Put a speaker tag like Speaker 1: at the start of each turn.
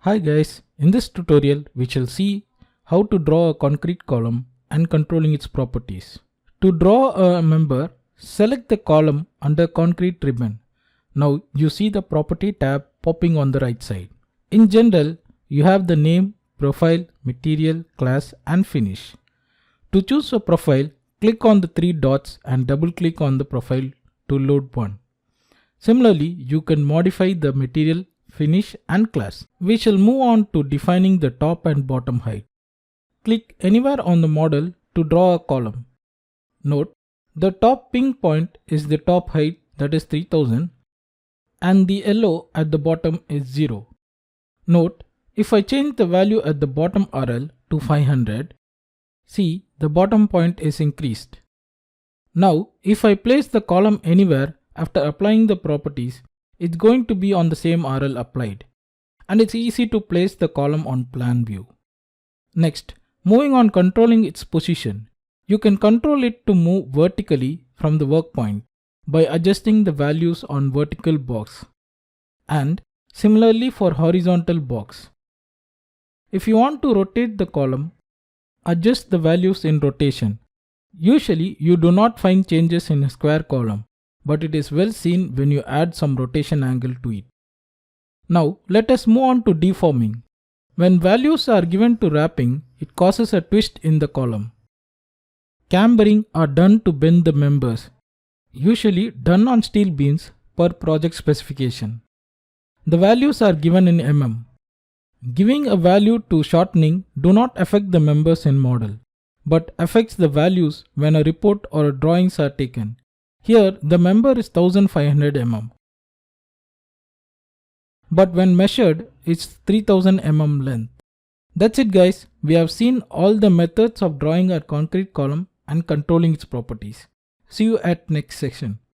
Speaker 1: Hi guys, in this tutorial we shall see how to draw a concrete column and controlling its properties. To draw a member, select the column under concrete ribbon. Now you see the property tab popping on the right side. In general, you have the name, profile, material, class and finish. To choose a profile, click on the three dots and double click on the profile to load one. Similarly, you can modify the material, finish and class. We shall move on to defining the top and bottom height. Click anywhere on the model to draw a column. Note, the top pink point is the top height, that is 3000, and the yellow at the bottom is 0. Note, if I change the value at the bottom RL to 500, see the bottom point is increased. Now, if I place the column anywhere after applying the properties, it's going to be on the same RL applied, and it's easy to place the column on plan view. Next, moving on controlling its position. You can control it to move vertically from the work point by adjusting the values on vertical box, and similarly for horizontal box. If you want to rotate the column, adjust the values in rotation. Usually you do not find changes in a square column, but it is well seen when you add some rotation angle to it. Now let us move on to deforming. When values are given to wrapping, it causes a twist in the column. Cambering are done to bend the members, usually done on steel beams per project specification. The values are given in mm. Giving a value to shortening do not affect the members in model, but affects the values when a report or drawings are taken. Here the member is 1500 mm, but when measured it's 3000 mm length. That's it guys, we have seen all the methods of drawing a concrete column and controlling its properties. See you at next section.